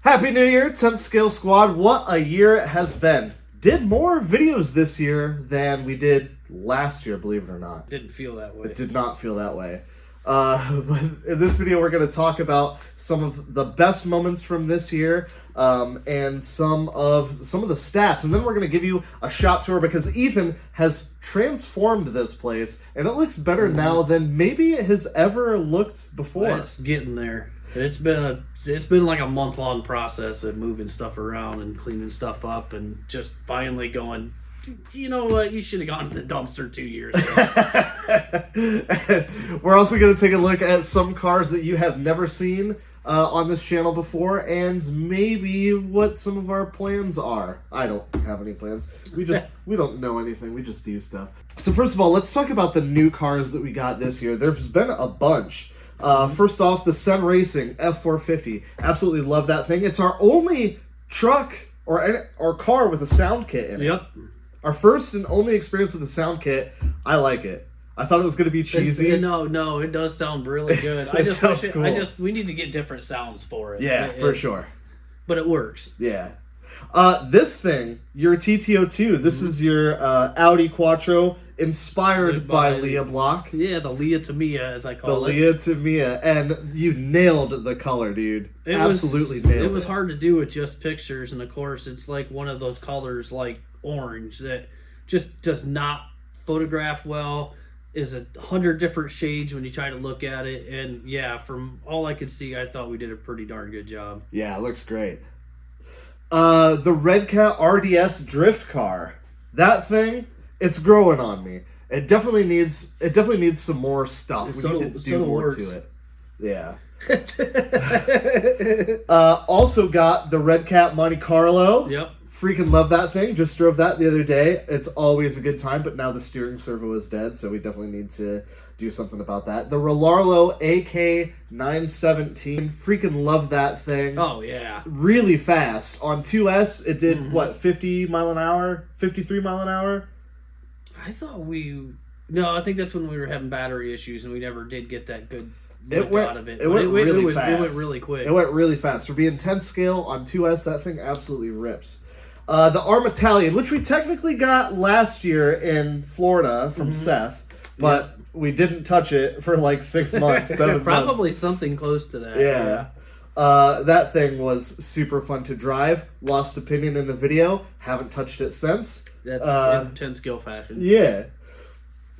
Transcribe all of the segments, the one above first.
Happy New Year, 10th Scale Squad. What a year it has been. Did more videos this year than we did last year, believe it or not. Didn't feel that way. It did not feel that way. But in this video, we're going to talk about some of the best moments from this year and some of the stats. And then we're going to give you a shop tour because Ethan has transformed this place, and it looks better now than maybe it has ever looked before. It's getting there. It's been like a month-long process of moving stuff around and cleaning stuff up and just finally going, you know what, you should have gone to the dumpster 2 years ago. We're also going to take a look at some cars that you have never seen on this channel before and maybe what some of our plans are. I don't have any plans. We don't know anything. We just do stuff. So first of all, let's talk about the new cars that we got this year. There's been a bunch. First off, the Sun Racing F450. Absolutely love that thing. It's our only truck or car with a sound kit in it. Yep. Our first and only experience with a sound kit. I like it. I thought it was going to be cheesy. No, it does sound really good. We need to get different sounds for it. Yeah, for sure. But it works. Yeah. This thing, your TT02, this is your Audi Quattro, inspired by Leah Block. Yeah, the Leah Tamiya, as I call it. The Leah Tamiya, and you nailed the color, dude. Absolutely nailed it. It was hard to do with just pictures, and of course, it's like one of those colors like orange that just does not photograph well, is 100 different shades when you try to look at it, and yeah, from all I could see, I thought we did a pretty darn good job. Yeah, it looks great. The Red Cat RDS drift car. That thing, it's growing on me. It definitely needs some more stuff. We need to do more to it. Yeah. Also got the Red Cat Monte Carlo. Yep. Freaking love that thing. Just drove that the other day. It's always a good time, but now the steering servo is dead, so we definitely need to do something about that. The Relarlo AK917. Freaking love that thing. Oh, yeah. Really fast. On 2S, it did, 50 mile an hour? 53 mile an hour? I think that's when we were having battery issues and we never did get that good out of it. It went really fast. It went really quick. It went really fast. For being 10 scale on 2S, that thing absolutely rips. The Armitalion, which we technically got last year in Florida from Seth, but we didn't touch it for like 6 months, 7 months. Probably something close to that. Yeah. That thing was super fun to drive. Lost opinion in the video. Haven't touched it since. That's in 10 scale fashion. Yeah.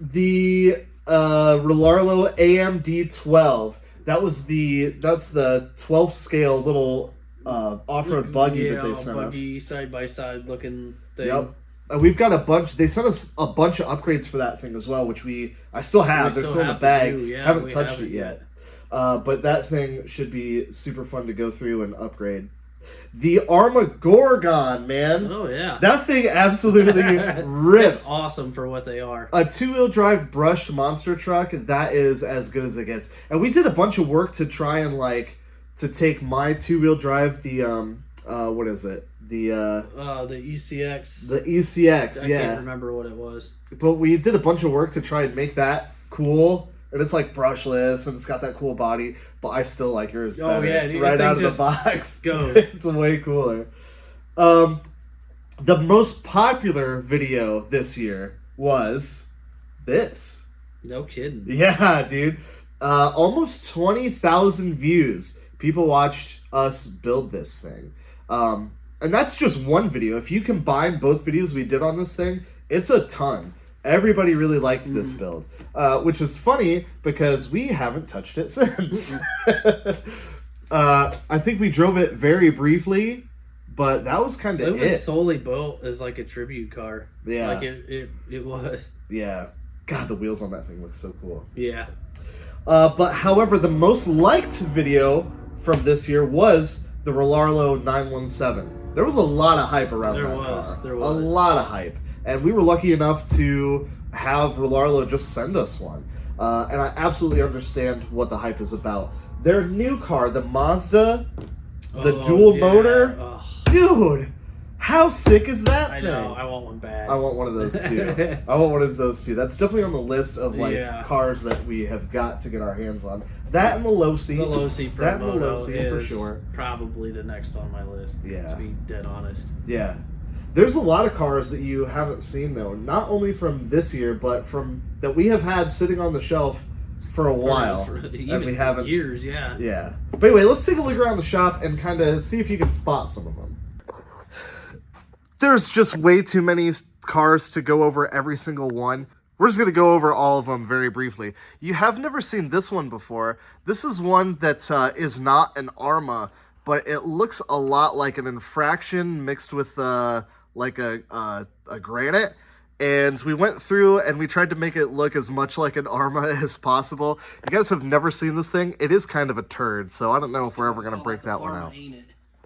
The Relarlo AMD12. That's the 12 scale little off-road buggy that they sent us. Buggy, side-by-side looking thing. Yep. We've got a bunch. They sent us a bunch of upgrades for that thing as well, which I still have. They're still in the bag. Haven't touched it yet. But that thing should be super fun to go through and upgrade. The Armagorgon, man. Oh, yeah. That thing absolutely rips. It's awesome for what they are. A two-wheel drive brushed monster truck, that is as good as it gets. And we did a bunch of work to try and, to take my two-wheel drive, the, what is it? The ECX. The ECX, I can't remember what it was. But we did a bunch of work to try and make that cool. And it's brushless, and it's got that cool body. But I still like yours better. Oh, yeah. Right out of the box. Goes. It's way cooler. The most popular video this year was this. No kidding. Yeah, dude. Almost 20,000 views. People watched us build this thing. And that's just one video. If you combine both videos we did on this thing, it's a ton. Everybody really liked this build. Which is funny because we haven't touched it since. I think we drove it very briefly, but that was kind of it. It was solely built as a tribute car. Yeah. It was. Yeah. God, the wheels on that thing look so cool. Yeah. But however, the most liked video from this year was the Relarlo 917. There was a lot of hype around that car. There was. A lot of hype. And we were lucky enough to have Relarlo just send us one. And I absolutely understand what the hype is about. Their new car, the Mazda, the dual motor. Oh. Dude, How sick is that I thing? know. I want one bad. I want one of those too. I want one of those too. That's definitely on the list of like Yeah. cars that we have got to get our hands on. That and the Losi. The Losi Pro That and the Moto Losi for is sure. probably the next on my list. Yeah. To be dead honest. Yeah. There's a lot of cars that you haven't seen though, not only from this year, but from that we have had sitting on the shelf for a while, For and even we haven't. years. Yeah. Yeah. But anyway, let's take a look around the shop and kind of see if you can spot some of them. There's just way too many cars to go over every single one. We're just going to go over all of them very briefly. You have never seen this one before. This is one that is not an Arma, but it looks a lot like an Infraction mixed with like a Granite. And we went through and we tried to make it look as much like an Arma as possible. You guys have never seen this thing. It is kind of a turd, so I don't know if we're ever going to break that one out.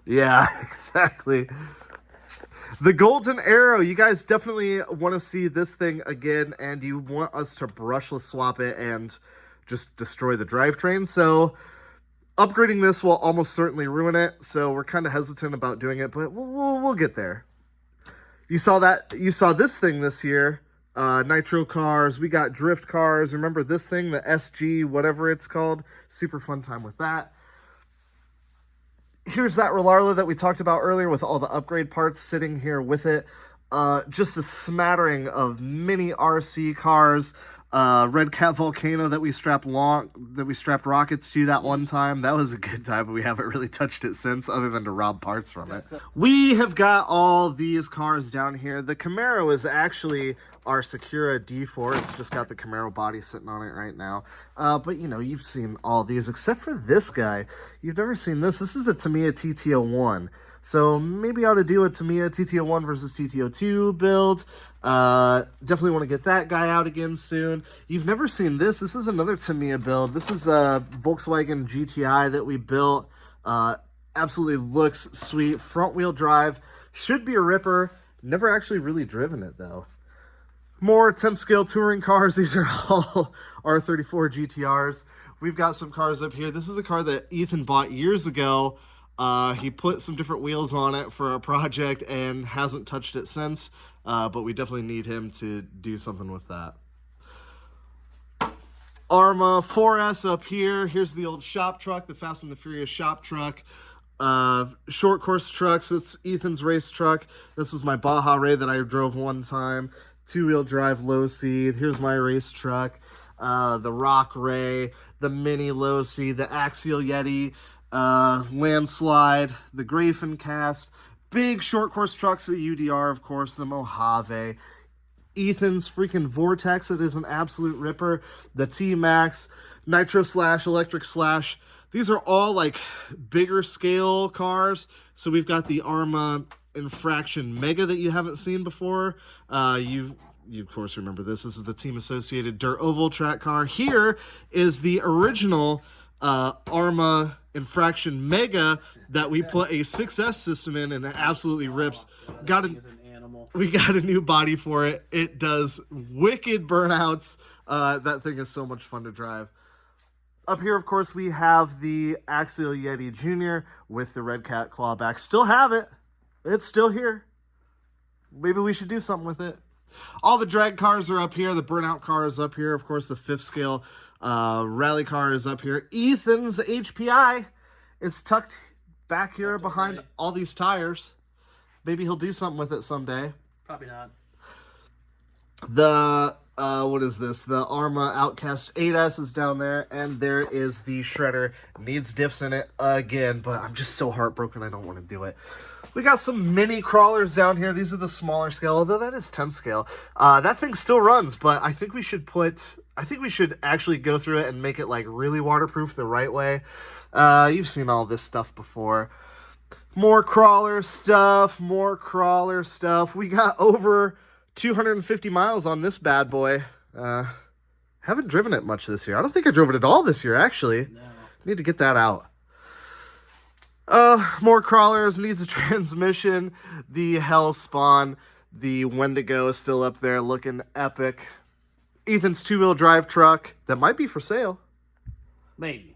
Yeah, exactly. The Golden Arrow, you guys definitely want to see this thing again, and you want us to brushless swap it and just destroy the drivetrain. So upgrading this will almost certainly ruin it, so we're kind of hesitant about doing it, but we'll get there. You saw this thing this year, nitro cars. We got drift cars. Remember this thing, the SG, whatever it's called? Super fun time with that. Here's that Relarla that we talked about earlier with all the upgrade parts sitting here with it. Just a smattering of mini RC cars. Red Cat Volcano that we strapped rockets to that one time. That was a good time, but we haven't really touched it since, other than to rob parts from it. We have got all these cars down here. The Camaro is actually our Sakura D4. It's just got the Camaro body sitting on it right now. But you know, you've seen all these except for this guy. You've never seen this. This is a Tamiya TT01. So maybe I ought to do a Tamiya TT01 versus TT02 build. Definitely want to get that guy out again soon. You've never seen this. This is another Tamiya build. This is a Volkswagen GTI that we built. Absolutely looks sweet. Front wheel drive. Should be a ripper. Never actually really driven it though. More 10 scale touring cars. These are all R34 GTRs. We've got some cars up here. This is a car that Ethan bought years ago. He put some different wheels on it for a project and hasn't touched it since, but we definitely need him to do something with that. Arma 4S up here. Here's the old shop truck, the Fast and the Furious shop truck. Short course trucks. It's Ethan's race truck. This is my Baja Ray that I drove one time. 2-wheel drive Losi. Here's my race truck. The Rock Ray, the Mini Losi, the Axial Yeti. Landslide, the Grafencast, big short course trucks, the UDR, of course, the Mojave, Ethan's freaking Vortex, it is an absolute ripper, the T-Max, Nitro Slash, Electric Slash. These are all like bigger scale cars. So we've got the Arma Infraction Mega that you haven't seen before. You of course remember this. This is the Team Associated Dirt Oval track car. Here is the original Arma Infraction Mega that we put a 6S system in, and it absolutely rips. We got a new body for it. It does wicked burnouts. That thing is so much fun to drive. Up here, of course, we have the Axial Yeti Jr. with the Red Cat clawback. Still have it. It's still here. Maybe we should do something with it. All the drag cars are up here. The burnout car is up here. Of course, the 5th scale rally car is up here. Ethan's HPI is tucked back here behind all these tires. Maybe he'll do something with it someday. Probably not. The what is this? The Arma Outcast 8S is down there, and there is the Shredder. Needs diffs in it again, but I'm just so heartbroken I don't want to do it. We got some mini crawlers down here. These are the smaller scale, although that is 10 scale. That thing still runs, but I think we should actually go through it and make it like really waterproof the right way. You've seen all this stuff before. More crawler stuff. We got over 250 miles on this bad boy. Haven't driven it much this year. I don't think I drove it at all this year, actually. No. Need to get that out. More crawlers, needs a transmission. The Hellspawn, the Wendigo is still up there looking epic. Ethan's 2-wheel drive truck that might be for sale. Maybe.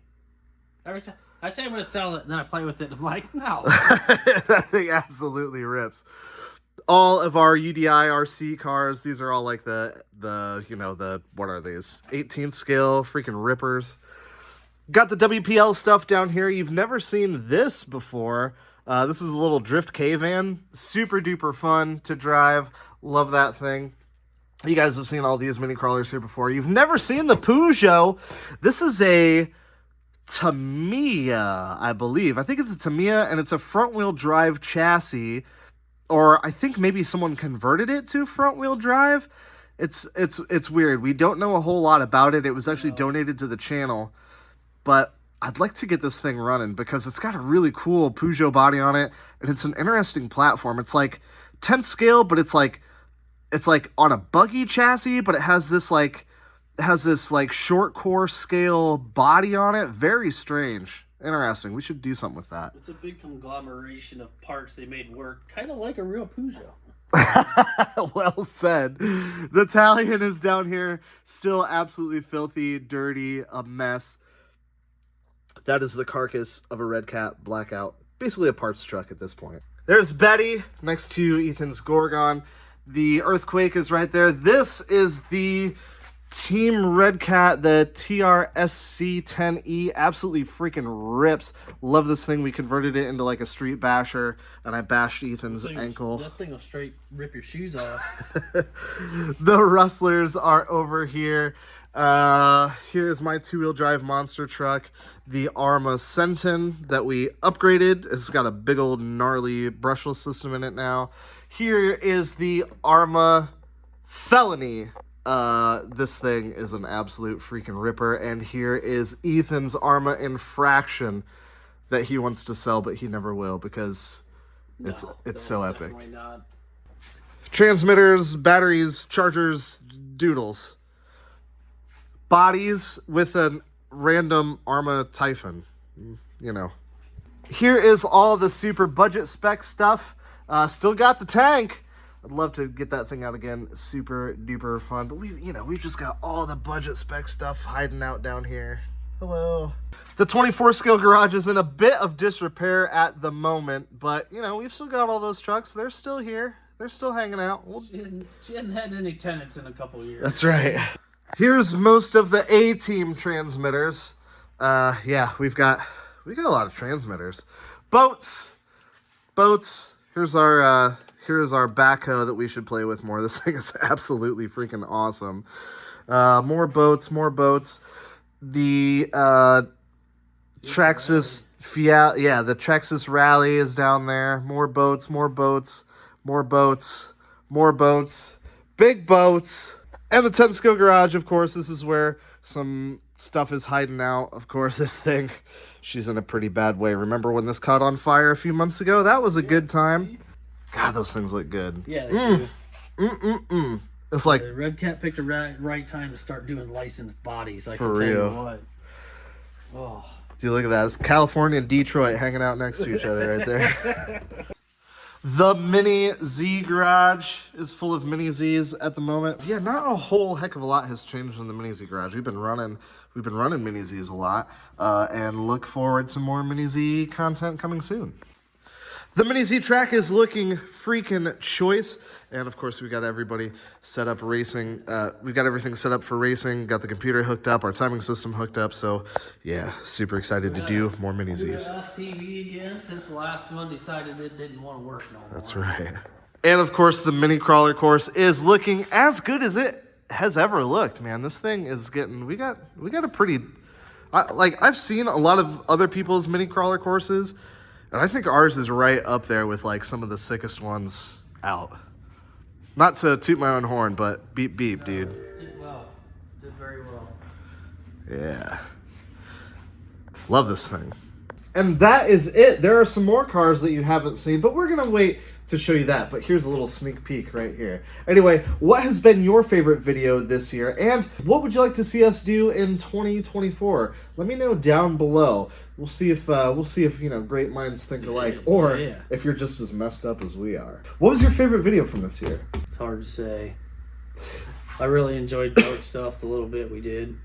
I say I'm going to sell it, and then I play with it, and I'm like, no. That thing absolutely rips. All of our UDI RC cars, these are all like the what are these? 18th scale freaking rippers. Got the WPL stuff down here. You've never seen this before. This is a little drift K-van. Super duper fun to drive. Love that thing. You guys have seen all these mini crawlers here before. You've never seen the Peugeot. This is a Tamiya, I believe. I think it's a Tamiya, and it's a front-wheel drive chassis. Or I think maybe someone converted it to front-wheel drive. It's weird. We don't know a whole lot about it. It was actually donated to the channel. But I'd like to get this thing running because it's got a really cool Peugeot body on it, and it's an interesting platform. It's like 10th scale, but it's like on a buggy chassis, but it has this short core scale body on it. Very strange. Interesting. We should do something with that. It's a big conglomeration of parts they made work, kind of like a real Peugeot. Well said. The Italian is down here, still absolutely filthy, dirty, a mess. That is the carcass of a Red Cat Blackout. Basically a parts truck at this point. There's Betty next to Ethan's Gorgon. The Earthquake is right there. This is the Team Red Cat, the TRSC-10E. Absolutely freaking rips. Love this thing. We converted it into like a street basher, and I bashed Ethan's ankle. That thing will straight rip your shoes off. The Rustlers are over here. Here's my two-wheel drive monster truck, the Arma Centon that we upgraded. It's got a big old gnarly brushless system in it now. Here is the Arma Felony. This thing is an absolute freaking ripper. And here is Ethan's Arma Infraction that he wants to sell, but he never will because it's so epic. Not. Transmitters, batteries, chargers, doodles. Bodies with a random Arma Typhon, you know. Here is all the super budget spec stuff. Still got the tank. I'd love to get that thing out again. Super duper fun. But we've just got all the budget spec stuff hiding out down here. Hello. The 24 scale garage is in a bit of disrepair at the moment, but we've still got all those trucks. They're still here. They're still hanging out. She hasn't had any tenants in a couple of years. That's right. Here's most of the A-Team transmitters. Yeah, we got a lot of transmitters. Boats. Here's our backhoe that we should play with more. This thing is absolutely freaking awesome. More boats. The Traxxas Fiat, the Traxxas Rally is down there. More boats. Big boats. And the 10 scale garage, of course. This is where some stuff is hiding out. Of course, this thing, she's in a pretty bad way. Remember when this caught on fire a few months ago? That was a good time. God, those things look good. Yeah, they do. It's like the Red Cat picked the right time to start doing licensed bodies. For real. What. Oh. Dude, look at that. It's California and Detroit hanging out next to each other right there. The Mini Z garage is full of Mini Zs at the moment. Yeah, not a whole heck of a lot has changed in the Mini Z garage. We've been running Mini Zs a lot, and look forward to more Mini Z content coming soon. The Mini Z track is looking freaking choice. And of course, we got everybody set up racing. We got everything set up for racing. Got the computer hooked up, our timing system hooked up. So yeah, super excited to do more Mini Zs. TV again since the last one decided it didn't want to work no more. That's right. And of course, the mini crawler course is looking as good as it has ever looked, man. This thing is getting, we got a pretty, I've seen a lot of other people's mini crawler courses, and I think ours is right up there with like some of the sickest ones out. Not to toot my own horn, but beep beep, dude. Did well. Did very well. Yeah. Love this thing. And that is it. There are some more cars that you haven't seen, but we're going to wait to show you that. But here's a little sneak peek right here. Anyway, what has been your favorite video this year? And what would you like to see us do in 2024? Let me know down below. We'll see if great minds think alike, or if you're just as messed up as we are. What was your favorite video from this year? It's hard to say. I really enjoyed boat stuff the little bit we did.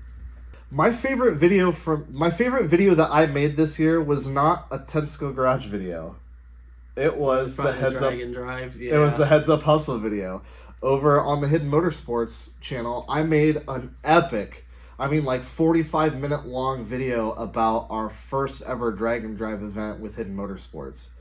My favorite video that I made this year was not a Tentacle Garage video. It was the Probably Heads Up. Drag and Drive. It was the yeah. Heads Up Hustle video. Over on the Hidden Motorsports channel, I made an epic, 45-minute long video about our first ever drag and drive event with Hidden Motorsports.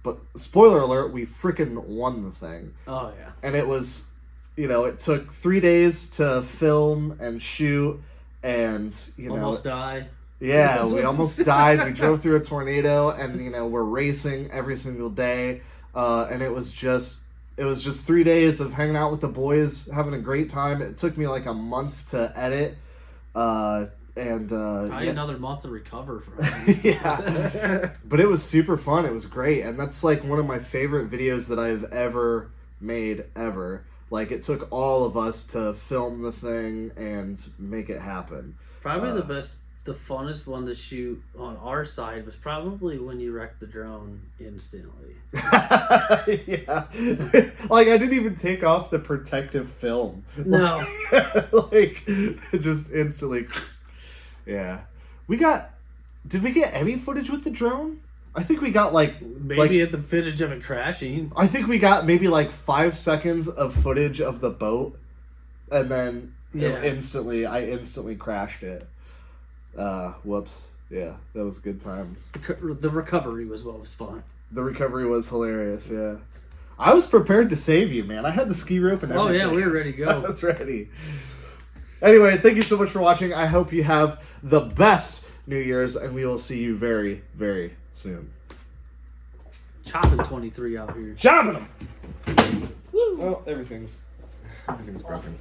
But spoiler alert, we freaking won the thing. Oh yeah. And it was, it took 3 days to film and shoot, and Almost die. yeah, we almost died. We drove through a tornado, and we're racing every single day, and it was just 3 days of hanging out with the boys, having a great time. It took me like a month to edit, and I had another month to recover from it. yeah, but it was super fun. It was great, and that's like one of my favorite videos that I've ever made ever. Like, it took all of us to film the thing and make it happen. Probably the funnest one to shoot on our side was probably when you wrecked the drone instantly. Yeah. Like, I didn't even take off the protective film. No. Like, just instantly. Yeah. Did we get any footage with the drone? I think we got Maybe at the footage of it crashing. I think we got maybe 5 seconds of footage of the boat, and then I instantly crashed it. Whoops. Yeah, that was good times. The recovery was what was fun. The recovery was hilarious, yeah. I was prepared to save you, man. I had the ski rope and everything. Oh yeah, we were ready to I go. was ready. Anyway, thank you so much for watching. I hope you have the best New Year's, and we will see you very, very soon. Chopping 23 out here. Chopping them! Well, everything's broken.